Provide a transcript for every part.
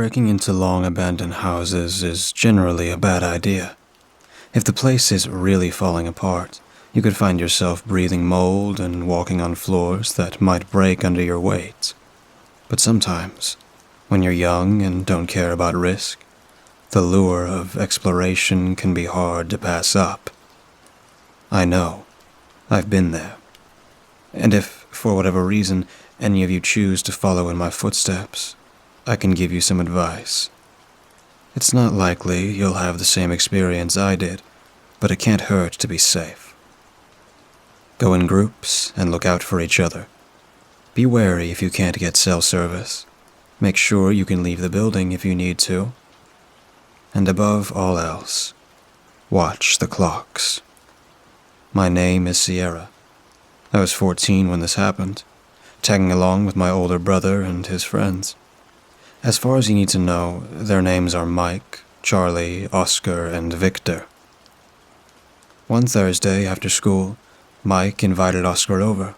Breaking into long abandoned houses is generally a bad idea. If the place is really falling apart, you could find yourself breathing mold and walking on floors that might break under your weight. But sometimes, when you're young and don't care about risk, the lure of exploration can be hard to pass up. I know. I've been there. And if, for whatever reason, any of you choose to follow in my footsteps, I can give you some advice. It's not likely you'll have the same experience I did, but it can't hurt to be safe. Go in groups and look out for each other. Be wary if you can't get cell service. Make sure you can leave the building if you need to. And above all else, watch the clocks. My name is Sierra. I was 14 when this happened, tagging along with my older brother and his friends. As far as you need to know, their names are Mike, Charlie, Oscar, and Victor. One Thursday after school, Mike invited Oscar over.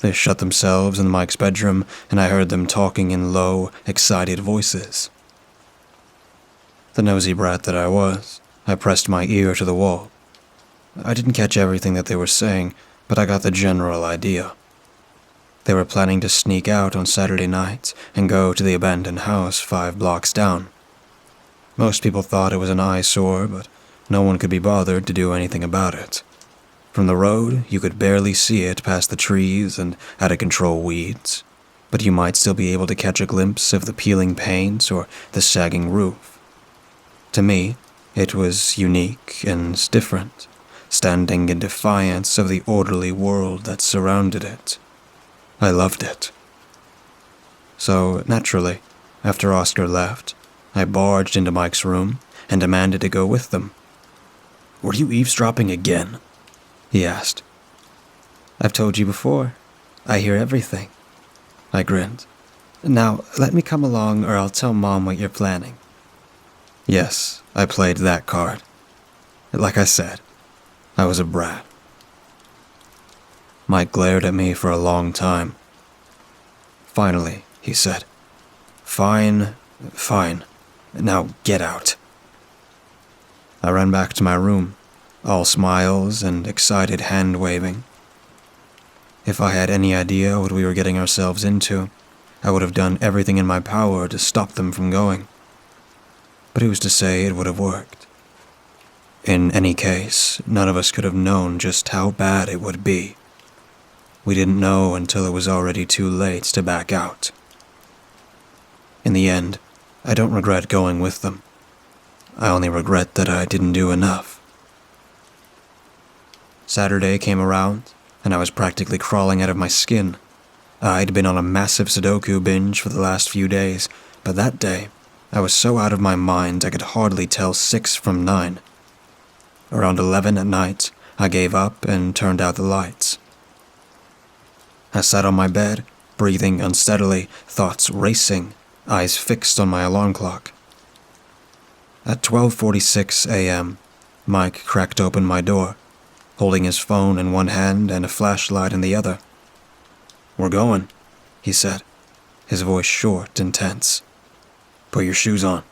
They shut themselves in Mike's bedroom, and I heard them talking in low, excited voices. The nosy brat that I was, I pressed my ear to the wall. I didn't catch everything that they were saying, but I got the general idea. They were planning to sneak out on Saturday night and go to the abandoned house 5 blocks down. Most people thought it was an eyesore, but no one could be bothered to do anything about it. From the road, you could barely see it past the trees and out-of-control weeds, but you might still be able to catch a glimpse of the peeling paint or the sagging roof. To me, it was unique and different, standing in defiance of the orderly world that surrounded it. I loved it. So, naturally, after Oscar left, I barged into Mike's room and demanded to go with them. "Were you eavesdropping again?" he asked. "I've told you before. I hear everything." I grinned. "Now, let me come along or I'll tell Mom what you're planning." Yes, I played that card. Like I said, I was a brat. Mike glared at me for a long time. Finally, he said, Fine. Now get out." I ran back to my room, all smiles and excited hand-waving. If I had any idea what we were getting ourselves into, I would have done everything in my power to stop them from going. But who's to say it would have worked? In any case, none of us could have known just how bad it would be. We didn't know until it was already too late to back out. In the end, I don't regret going with them. I only regret that I didn't do enough. Saturday came around, and I was practically crawling out of my skin. I'd been on a massive Sudoku binge for the last few days, but that day, I was so out of my mind I could hardly tell 6 from 9. Around 11 at night, I gave up and turned out the lights. I sat on my bed, breathing unsteadily, thoughts racing, eyes fixed on my alarm clock. At 12:46 a.m., Mike cracked open my door, holding his phone in one hand and a flashlight in the other. "We're going," he said, his voice short and tense. "Put your shoes on."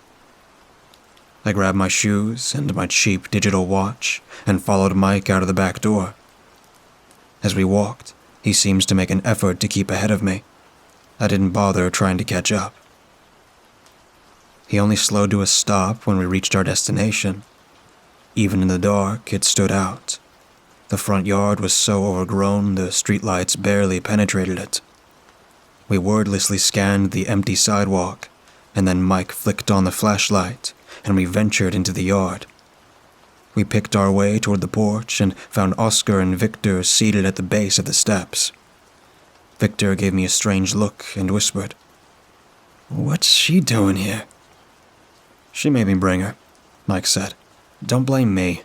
I grabbed my shoes and my cheap digital watch and followed Mike out of the back door. As we walked, he seemed to make an effort to keep ahead of me. I didn't bother trying to catch up. He only slowed to a stop when we reached our destination. Even in the dark, it stood out. The front yard was so overgrown the streetlights barely penetrated it. We wordlessly scanned the empty sidewalk, and then Mike flicked on the flashlight, and we ventured into the yard. We picked our way toward the porch and found Oscar and Victor seated at the base of the steps. Victor gave me a strange look and whispered, "What's she doing here?" "She made me bring her," Mike said. "Don't blame me."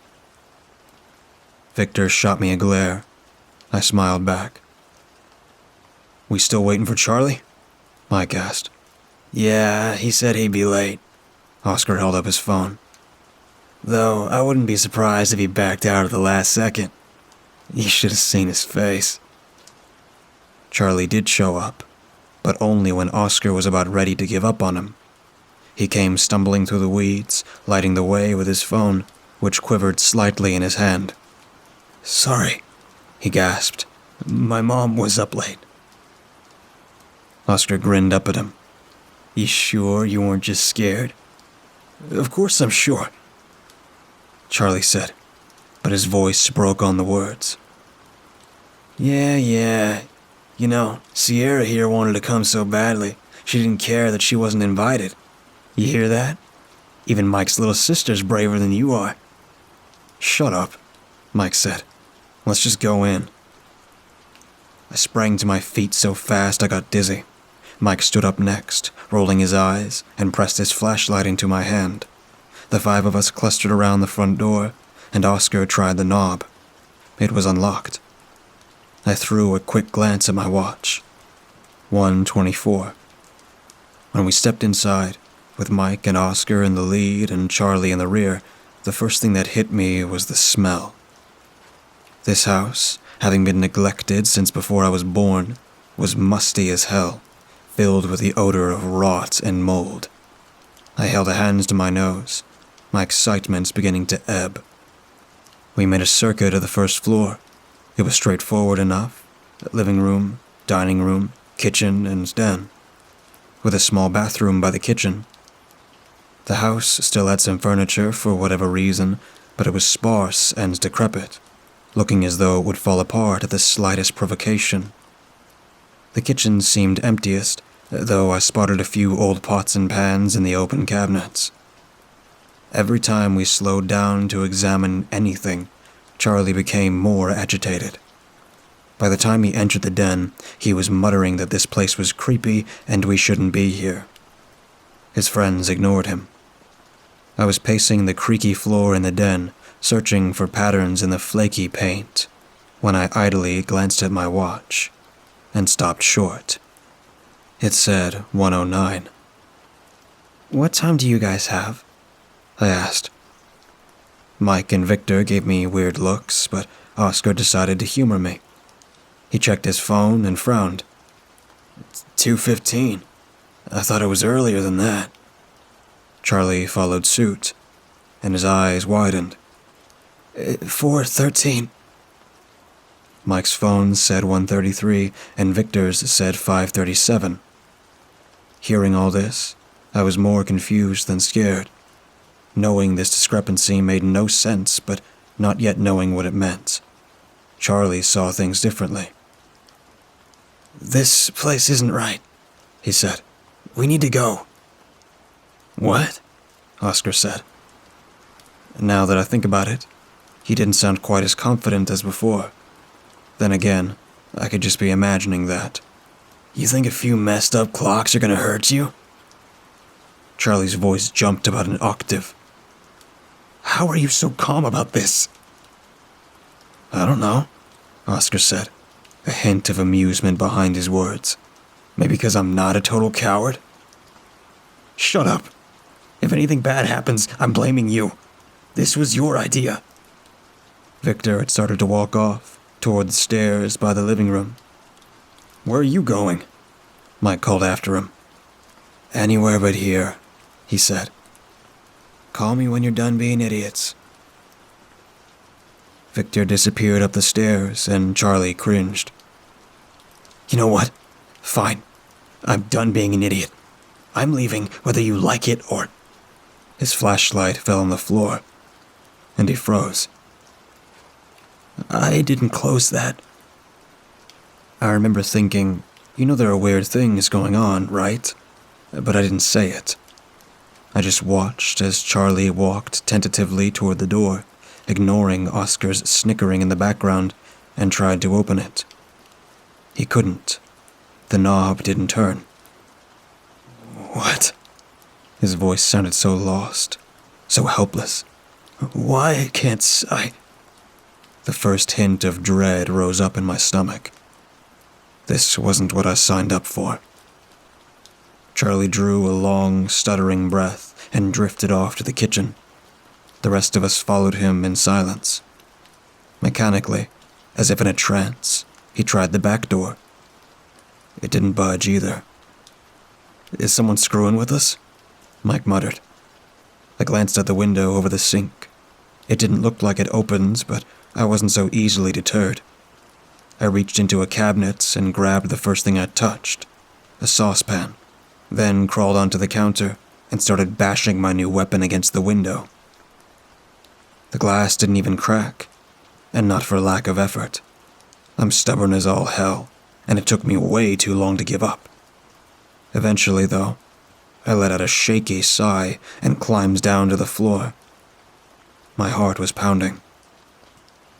Victor shot me a glare. I smiled back. "We still waiting for Charlie?" Mike asked. "Yeah, he said he'd be late." Oscar held up his phone. "Though I wouldn't be surprised if he backed out at the last second. You should have seen his face." Charlie did show up, but only when Oscar was about ready to give up on him. He came stumbling through the weeds, lighting the way with his phone, which quivered slightly in his hand. "Sorry," he gasped. "My mom was up late." Oscar grinned up at him. "You sure you weren't just scared?" "Of course I'm sure," Charlie said, but his voice broke on the words. Yeah. You know, Sierra here wanted to come so badly, she didn't care that she wasn't invited. You hear that? Even Mike's little sister's braver than you are." "Shut up," Mike said. "Let's just go in." I sprang to my feet so fast I got dizzy. Mike stood up next, rolling his eyes, and pressed his flashlight into my hand. The 5 of us clustered around the front door, and Oscar tried the knob. It was unlocked. I threw a quick glance at my watch. 1:24. When we stepped inside, with Mike and Oscar in the lead and Charlie in the rear, the first thing that hit me was the smell. This house, having been neglected since before I was born, was musty as hell, filled with the odor of rot and mold. I held a hand to my nose, my excitement beginning to ebb. We made a circuit of the first floor. It was straightforward enough: living room, dining room, kitchen, and den, with a small bathroom by the kitchen. The house still had some furniture for whatever reason, but it was sparse and decrepit, looking as though it would fall apart at the slightest provocation. The kitchen seemed emptiest, though I spotted a few old pots and pans in the open cabinets. Every time we slowed down to examine anything, Charlie became more agitated. By the time he entered the den, he was muttering that this place was creepy and we shouldn't be here. His friends ignored him. I was pacing the creaky floor in the den, searching for patterns in the flaky paint, when I idly glanced at my watch and stopped short. It said 1:09. "What time do you guys have?" I asked. Mike and Victor gave me weird looks, but Oscar decided to humor me. He checked his phone and frowned. "It's 2:15. I thought it was earlier than that." Charlie followed suit, and his eyes widened. 4:13. Mike's phone said 1:33, and Victor's said 5:37. Hearing all this, I was more confused than scared. Knowing this discrepancy made no sense, but not yet knowing what it meant. Charlie saw things differently. "This place isn't right," he said. "We need to go." "What?" Oscar said. Now that I think about it, he didn't sound quite as confident as before. Then again, I could just be imagining that. "You think a few messed up clocks are gonna hurt you?" Charlie's voice jumped about an octave. "How are you so calm about this?" "I don't know," Oscar said, a hint of amusement behind his words. "Maybe because I'm not a total coward?" "Shut up. If anything bad happens, I'm blaming you. This was your idea." Victor had started to walk off, toward the stairs by the living room. "Where are you going?" Mike called after him. "Anywhere but here," he said. "Call me when you're done being idiots." Victor disappeared up the stairs, and Charlie cringed. "You know what? Fine. I'm done being an idiot. I'm leaving whether you like it or—" His flashlight fell on the floor, and he froze. "I didn't close that." I remember thinking, you know there are weird things going on, right? But I didn't say it. I just watched as Charlie walked tentatively toward the door, ignoring Oscar's snickering in the background, and tried to open it. He couldn't. The knob didn't turn. "What?" His voice sounded so lost, so helpless. "Why can't I—" The first hint of dread rose up in my stomach. This wasn't what I signed up for. Charlie drew a long, stuttering breath and drifted off to the kitchen. The rest of us followed him in silence. Mechanically, as if in a trance, he tried the back door. It didn't budge either. "Is someone screwing with us?" Mike muttered. I glanced at the window over the sink. It didn't look like it opened, but I wasn't so easily deterred. I reached into a cabinet and grabbed the first thing I touched, a saucepan, then crawled onto the counter and started bashing my new weapon against the window. The glass didn't even crack, and not for lack of effort. I'm stubborn as all hell, and it took me way too long to give up. Eventually, though, I let out a shaky sigh and climbed down to the floor. My heart was pounding.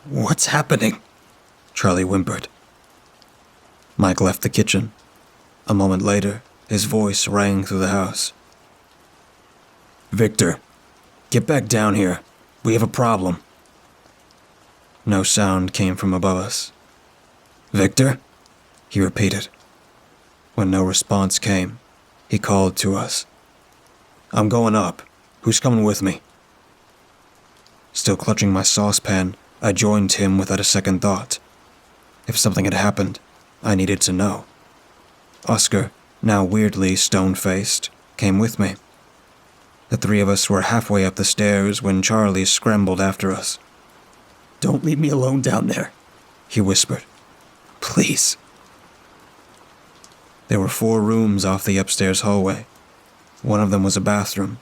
"What's happening?" Charlie whimpered. Mike left the kitchen. A moment later, his voice rang through the house. "Victor, get back down here. We have a problem." No sound came from above us. "Victor?" he repeated. When no response came, he called to us. "I'm going up. Who's coming with me?" Still clutching my saucepan, I joined him without a second thought. If something had happened, I needed to know. Oscar, now weirdly stone-faced, came with me. The three of us were halfway up the stairs when Charlie scrambled after us. "Don't leave me alone down there," he whispered. "Please." There were 4 rooms off the upstairs hallway. One of them was a bathroom,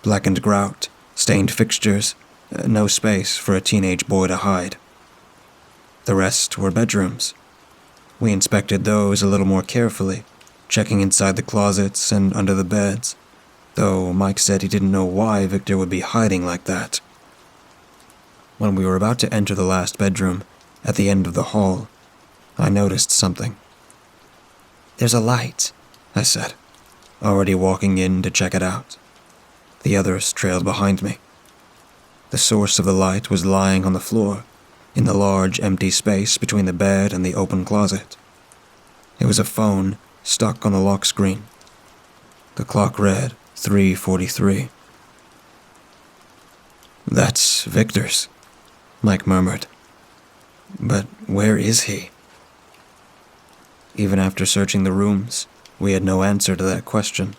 blackened grout, stained fixtures, no space for a teenage boy to hide. The rest were bedrooms. We inspected those a little more carefully, checking inside the closets and under the beds, though Mike said he didn't know why Victor would be hiding like that. When we were about to enter the last bedroom, at the end of the hall, I noticed something. "There's a light," I said, already walking in to check it out. The others trailed behind me. The source of the light was lying on the floor, in the large empty space between the bed and the open closet. It was a phone stuck on the lock screen. The clock read 3:43. "That's Victor's," Mike murmured. "But where is he?" Even after searching the rooms, we had no answer to that question.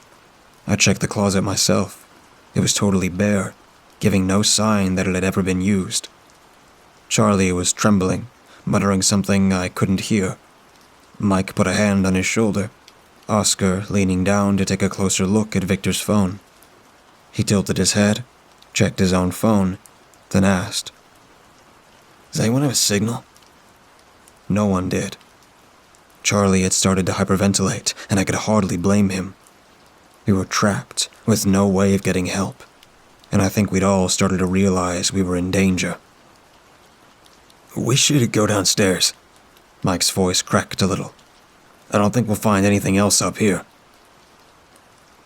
I checked the closet myself. It was totally bare, giving no sign that it had ever been used. Charlie was trembling, muttering something I couldn't hear. Mike put a hand on his shoulder, Oscar leaning down to take a closer look at Victor's phone. He tilted his head, checked his own phone, then asked, "Does anyone have a signal?" No one did. Charlie had started to hyperventilate, and I could hardly blame him. We were trapped, with no way of getting help, and I think we'd all started to realize we were in danger. "We should go downstairs." Mike's voice cracked a little. "I don't think we'll find anything else up here."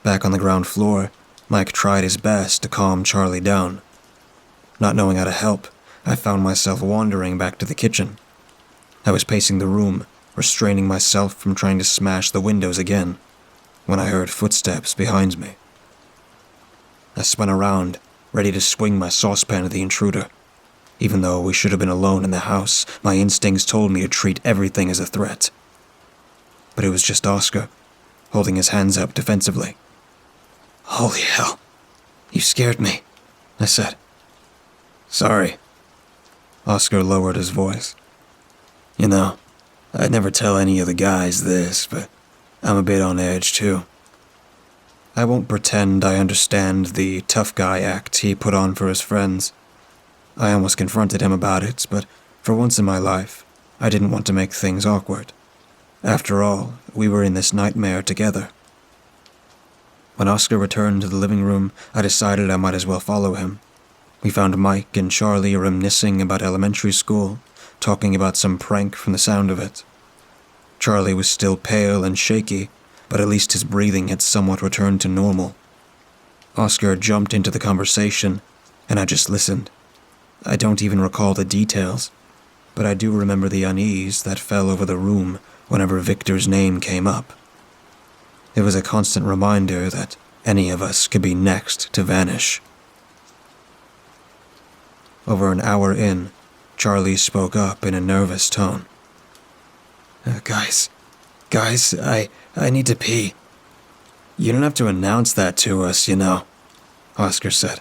Back on the ground floor, Mike tried his best to calm Charlie down. Not knowing how to help, I found myself wandering back to the kitchen. I was pacing the room, restraining myself from trying to smash the windows again, when I heard footsteps behind me. I spun around, ready to swing my saucepan at the intruder. Even though we should have been alone in the house, my instincts told me to treat everything as a threat. But it was just Oscar, holding his hands up defensively. "Holy hell, you scared me," I said. "Sorry." Oscar lowered his voice. "You know, I'd never tell any of the guys this, but I'm a bit on edge too." I won't pretend I understand the tough guy act he put on for his friends. I almost confronted him about it, but for once in my life, I didn't want to make things awkward. After all, we were in this nightmare together. When Oscar returned to the living room, I decided I might as well follow him. We found Mike and Charlie reminiscing about elementary school, talking about some prank from the sound of it. Charlie was still pale and shaky, but at least his breathing had somewhat returned to normal. Oscar jumped into the conversation, and I just listened. I don't even recall the details, but I do remember the unease that fell over the room whenever Victor's name came up. It was a constant reminder that any of us could be next to vanish. Over an hour in, Charlie spoke up in a nervous tone. Guys, I need to pee." You don't have to announce that to us, you know, Oscar said.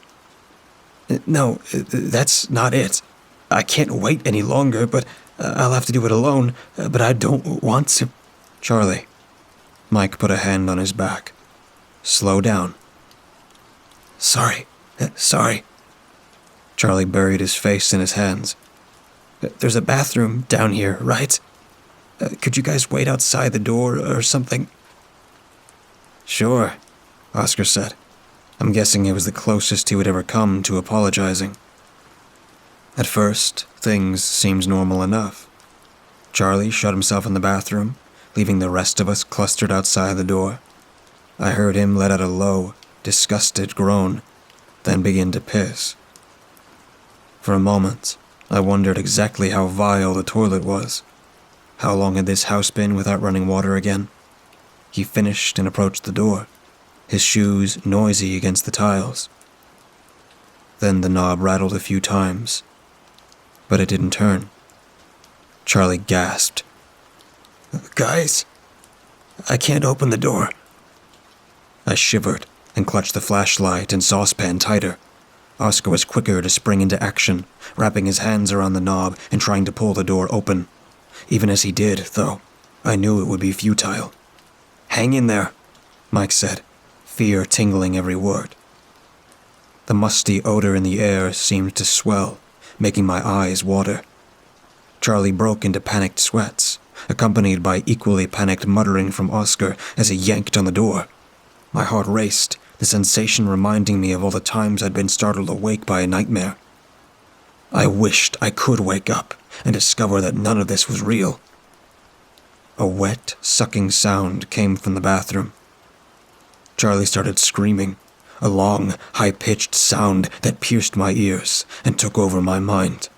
No, that's not it. I can't wait any longer, but I'll have to do it alone, but I don't want to. Charlie. Mike put a hand on his back. Slow down. Sorry. Charlie buried his face in his hands. There's a bathroom down here, right? Could you guys wait outside the door or something? Sure, Oscar said. I'm guessing it was the closest he would ever come to apologizing. At first, things seemed normal enough. Charlie shut himself in the bathroom, leaving the rest of us clustered outside the door. I heard him let out a low, disgusted groan, then begin to piss. For a moment, I wondered exactly how vile the toilet was. How long had this house been without running water again? He finished and approached the door, his shoes noisy against the tiles. Then the knob rattled a few times, but it didn't turn. Charlie gasped. Guys, I can't open the door. I shivered and clutched the flashlight and saucepan tighter. Oscar was quicker to spring into action, wrapping his hands around the knob and trying to pull the door open. Even as he did, though, I knew it would be futile. Hang in there, Mike said, fear tingling every word. The musty odor in the air seemed to swell, making my eyes water. Charlie broke into panicked sweats, accompanied by equally panicked muttering from Oscar as he yanked on the door. My heart raced, the sensation reminding me of all the times I'd been startled awake by a nightmare. I wished I could wake up and discover that none of this was real. A wet, sucking sound came from the bathroom. Charlie started screaming, a long, high-pitched sound that pierced my ears and took over my mind.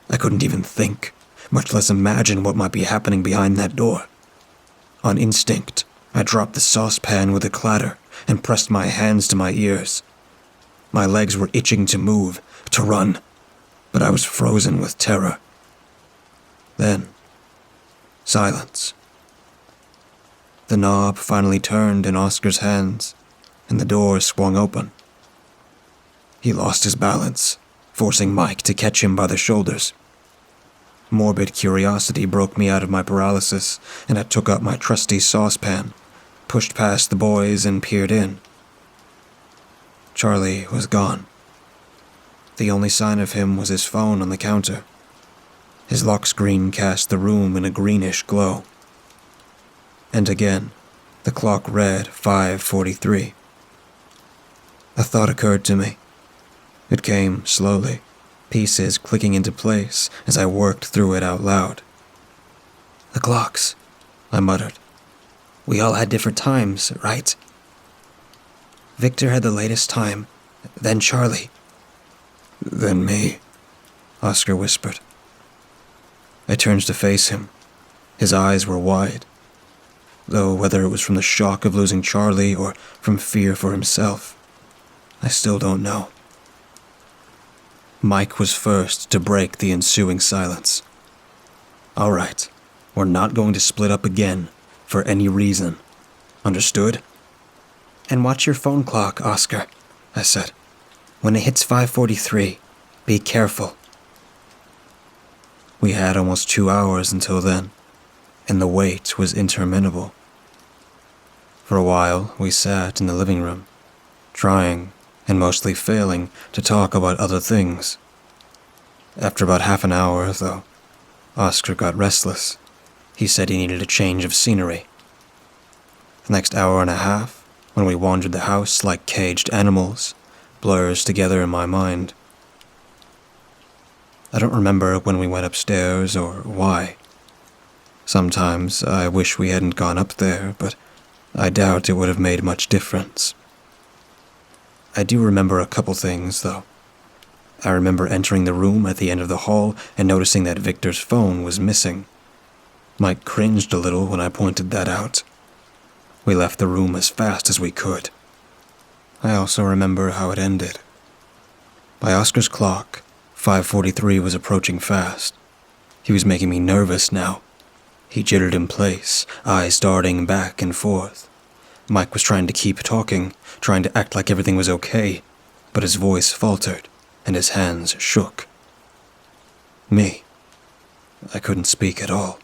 I couldn't even think, much less imagine what might be happening behind that door. On instinct, I dropped the saucepan with a clatter and pressed my hands to my ears. My legs were itching to move, to run, but I was frozen with terror. Then, silence. The knob finally turned in Oscar's hands, and the door swung open. He lost his balance, forcing Mike to catch him by the shoulders. Morbid curiosity broke me out of my paralysis, and I took up my trusty saucepan, pushed past the boys, and peered in. Charlie was gone. The only sign of him was his phone on the counter. His lock screen cast the room in a greenish glow. And again, the clock read 5:43. A thought occurred to me. It came slowly, pieces clicking into place as I worked through it out loud. The clocks, I muttered. We all had different times, right? Victor had the latest time, then Charlie. Then me, Oscar whispered. I turned to face him. His eyes were wide, though whether it was from the shock of losing Charlie or from fear for himself, I still don't know. Mike was first to break the ensuing silence. All right, we're not going to split up again for any reason. Understood? And watch your phone clock, Oscar, I said. When it hits 5:43, be careful. We had almost 2 hours until then, and the wait was interminable. For a while, we sat in the living room, trying, and mostly failing, to talk about other things. After about half an hour, though, Oscar got restless. He said he needed a change of scenery. The next hour and a half, when we wandered the house like caged animals, blurs together in my mind. I don't remember when we went upstairs or why. Sometimes I wish we hadn't gone up there, but I doubt it would have made much difference. I do remember a couple things, though. I remember entering the room at the end of the hall and noticing that Victor's phone was missing. Mike cringed a little when I pointed that out. We left the room as fast as we could. I also remember how it ended. By Oscar's clock, 5:43 was approaching fast. He was making me nervous now. He jittered in place, eyes darting back and forth. Mike was trying to keep talking, trying to act like everything was okay, but his voice faltered and his hands shook. Me, I couldn't speak at all.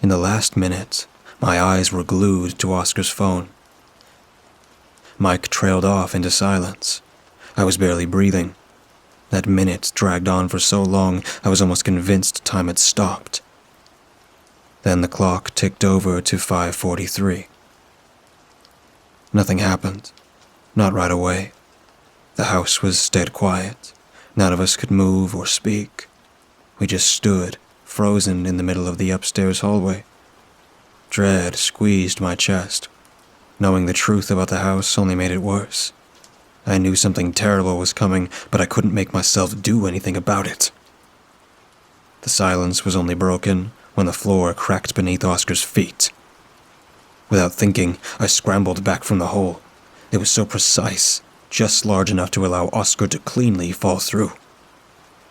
In the last minute, my eyes were glued to Oscar's phone. Mike trailed off into silence. I was barely breathing. That minute dragged on for so long, I was almost convinced time had stopped. Then the clock ticked over to 5:43. Nothing happened. Not right away. The house was dead quiet. None of us could move or speak. We just stood, frozen in the middle of the upstairs hallway. Dread squeezed my chest. Knowing the truth about the house only made it worse. I knew something terrible was coming, but I couldn't make myself do anything about it. The silence was only broken when the floor cracked beneath Oscar's feet. Without thinking, I scrambled back from the hole. It was so precise, just large enough to allow Oscar to cleanly fall through.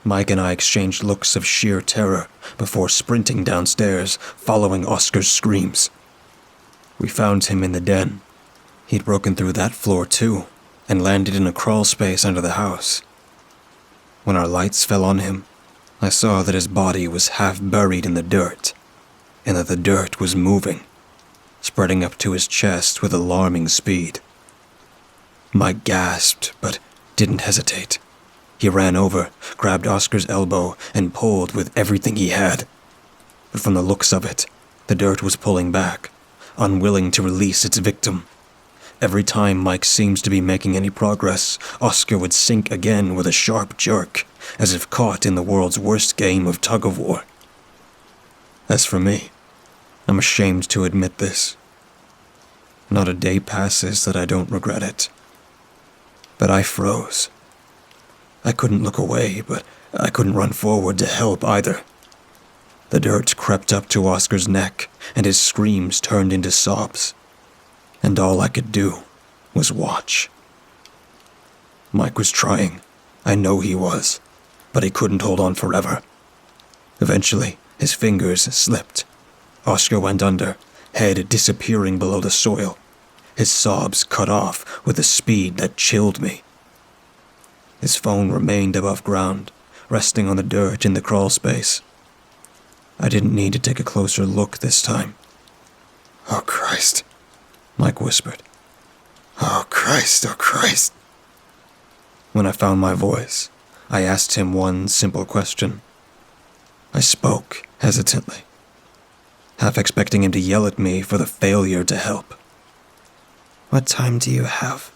Mike and I exchanged looks of sheer terror before sprinting downstairs, following Oscar's screams. We found him in the den. He'd broken through that floor too, and landed in a crawl space under the house. When our lights fell on him, I saw that his body was half buried in the dirt, and that the dirt was moving, spreading up to his chest with alarming speed. Mike gasped, but didn't hesitate. He ran over, grabbed Oscar's elbow, and pulled with everything he had. But from the looks of it, the dirt was pulling back, unwilling to release its victim. Every time Mike seemed to be making any progress, Oscar would sink again with a sharp jerk, as if caught in the world's worst game of tug-of-war. As for me, I'm ashamed to admit this. Not a day passes that I don't regret it. But I froze. I couldn't look away, but I couldn't run forward to help either. The dirt crept up to Oscar's neck, and his screams turned into sobs. And all I could do was watch. Mike was trying. I know he was. But he couldn't hold on forever. Eventually, his fingers slipped. Oscar went under, head disappearing below the soil. His sobs cut off with a speed that chilled me. His phone remained above ground, resting on the dirt in the crawl space. I didn't need to take a closer look this time. "Oh, Christ," Mike whispered. "Oh, Christ, oh, Christ." When I found my voice, I asked him one simple question. I spoke hesitantly, half expecting him to yell at me for the failure to help. "What time do you have?"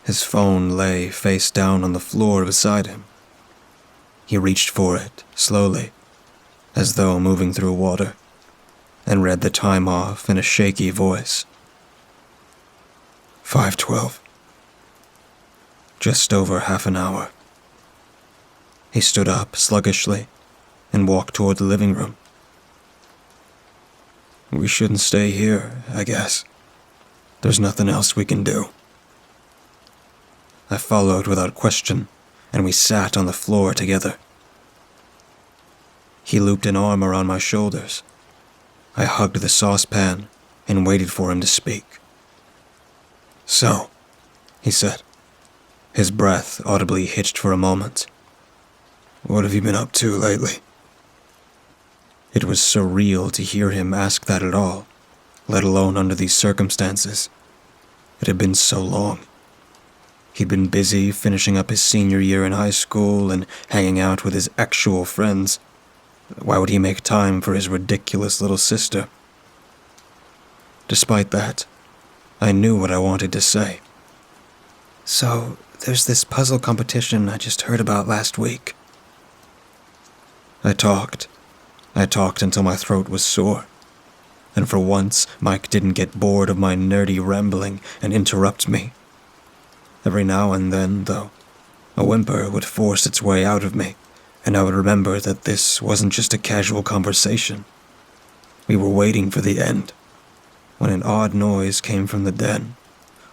His phone lay face down on the floor beside him. He reached for it, slowly, as though moving through water, and read the time off in a shaky voice. 5:12. Just over half an hour. He stood up sluggishly and walked toward the living room. "We shouldn't stay here, I guess. There's nothing else we can do." I followed without question, and we sat on the floor together. He looped an arm around my shoulders. I hugged the saucepan and waited for him to speak. "So," he said. His breath audibly hitched for a moment. "What have you been up to lately?" It was surreal to hear him ask that at all, let alone under these circumstances. It had been so long. He'd been busy finishing up his senior year in high school and hanging out with his actual friends. Why would he make time for his ridiculous little sister? Despite that, I knew what I wanted to say. "So, there's this puzzle competition I just heard about last week." I talked until my throat was sore. And for once, Mike didn't get bored of my nerdy rambling and interrupt me. Every now and then, though, a whimper would force its way out of me, and I would remember that this wasn't just a casual conversation. We were waiting for the end, when an odd noise came from the den,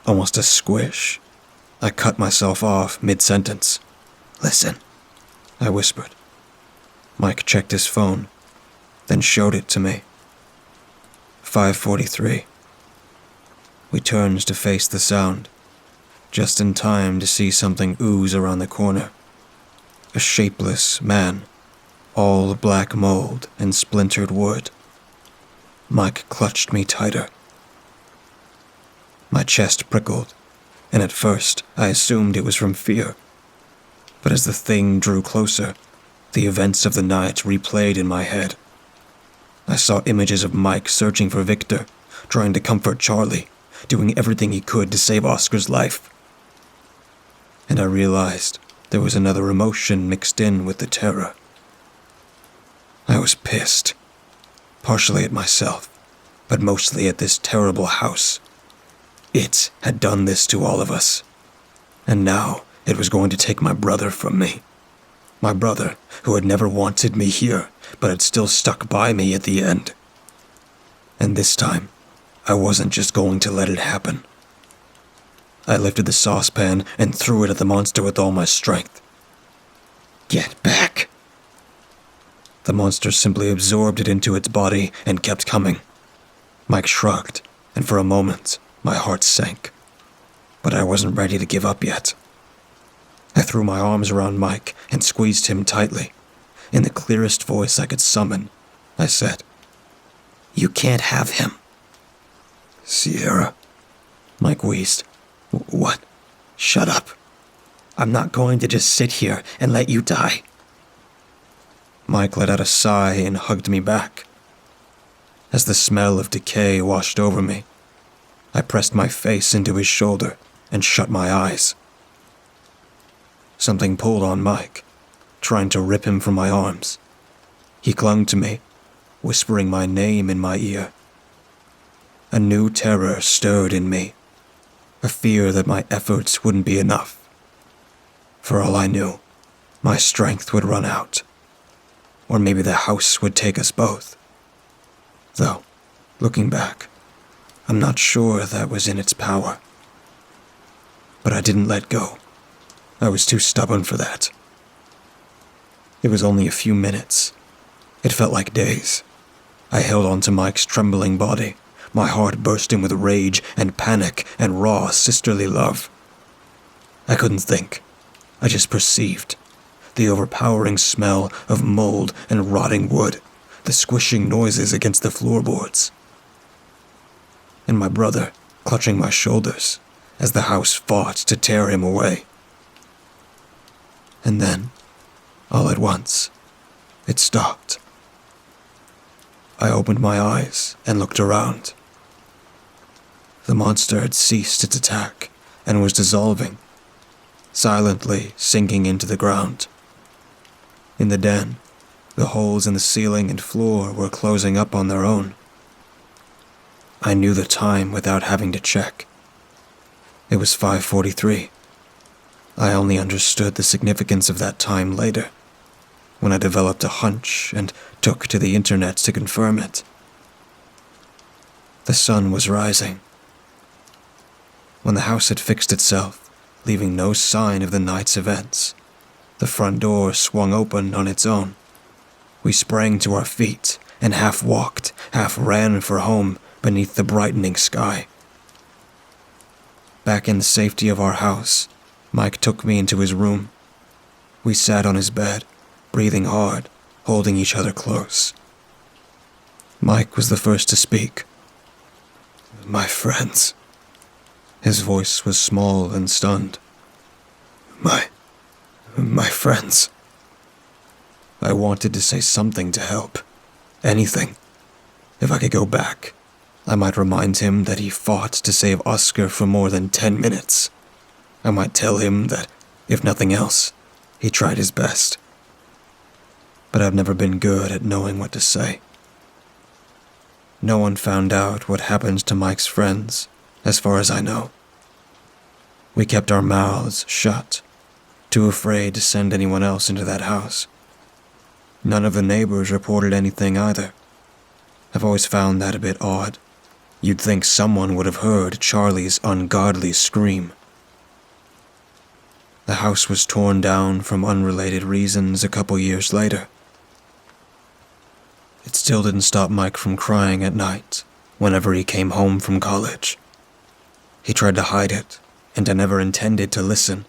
almost a squish. I cut myself off mid-sentence. "Listen," I whispered. Mike checked his phone, then showed it to me. 5:43. We turned to face the sound, just in time to see something ooze around the corner. A shapeless man, all black mold and splintered wood. Mike clutched me tighter. My chest prickled, and at first I assumed it was from fear. But as the thing drew closer, the events of the night replayed in my head. I saw images of Mike searching for Victor, trying to comfort Charlie, doing everything he could to save Oscar's life. And I realized there was another emotion mixed in with the terror. I was pissed, partially at myself, but mostly at this terrible house. It had done this to all of us, and now it was going to take my brother from me. My brother, who had never wanted me here, but had still stuck by me at the end. And this time, I wasn't just going to let it happen. I lifted the saucepan and threw it at the monster with all my strength. Get back! The monster simply absorbed it into its body and kept coming. Mike shrugged, and for a moment, my heart sank. But I wasn't ready to give up yet. I threw my arms around Mike and squeezed him tightly. In the clearest voice I could summon, I said, "You can't have him." "Sierra," Mike wheezed. "What?" "Shut up. I'm not going to just sit here and let you die." Mike let out a sigh and hugged me back. As the smell of decay washed over me, I pressed my face into his shoulder and shut my eyes. Something pulled on Mike, trying to rip him from my arms. He clung to me, whispering my name in my ear. A new terror stirred in me, a fear that my efforts wouldn't be enough. For all I knew, my strength would run out. Or maybe the house would take us both. Though, looking back, I'm not sure that was in its power. But I didn't let go. I was too stubborn for that. It was only a few minutes. It felt like days. I held onto Mike's trembling body, my heart bursting with rage and panic and raw sisterly love. I couldn't think. I just perceived. The overpowering smell of mold and rotting wood, the squishing noises against the floorboards. And my brother clutching my shoulders as the house fought to tear him away. And then, all at once, it stopped. I opened my eyes and looked around. The monster had ceased its attack and was dissolving, silently sinking into the ground. In the den, the holes in the ceiling and floor were closing up on their own. I knew the time without having to check. It was 5:43. I only understood the significance of that time later, when I developed a hunch and took to the internet to confirm it. The sun was rising. When the house had fixed itself, leaving no sign of the night's events, the front door swung open on its own. We sprang to our feet and half walked, half ran for home beneath the brightening sky. Back in the safety of our house, Mike took me into his room. We sat on his bed, breathing hard, holding each other close. Mike was the first to speak. "My friends." His voice was small and stunned. My friends. I wanted to say something to help. Anything. If I could go back, I might remind him that he fought to save Oscar for more than 10 minutes. I might tell him that, if nothing else, he tried his best. But I've never been good at knowing what to say. No one found out what happened to Mike's friends, as far as I know. We kept our mouths shut, too afraid to send anyone else into that house. None of the neighbors reported anything either. I've always found that a bit odd. You'd think someone would have heard Charlie's ungodly scream. The house was torn down from unrelated reasons a couple years later. It still didn't stop Mike from crying at night, whenever he came home from college. He tried to hide it, and I never intended to listen.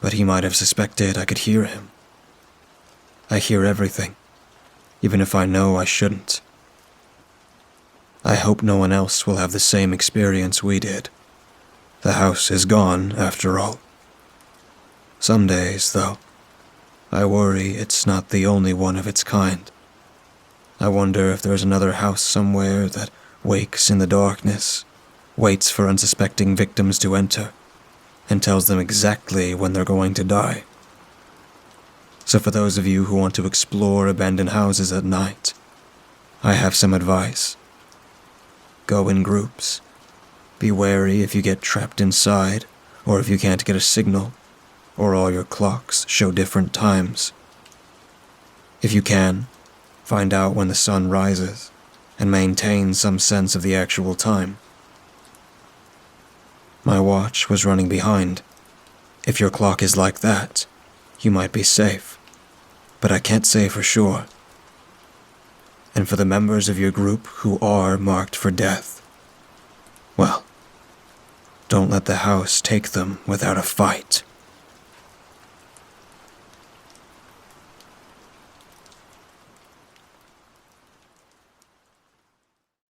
But he might have suspected I could hear him. I hear everything, even if I know I shouldn't. I hope no one else will have the same experience we did. The house is gone, after all. Some days, though, I worry it's not the only one of its kind. I wonder if there's another house somewhere that wakes in the darkness, waits for unsuspecting victims to enter, and tells them exactly when they're going to die. So for those of you who want to explore abandoned houses at night, I have some advice. Go in groups. Be wary if you get trapped inside, or if you can't get a signal, or all your clocks show different times. If you can, find out when the sun rises, and maintain some sense of the actual time. My watch was running behind. If your clock is like that, you might be safe, but I can't say for sure. And for the members of your group who are marked for death, well, don't let the house take them without a fight.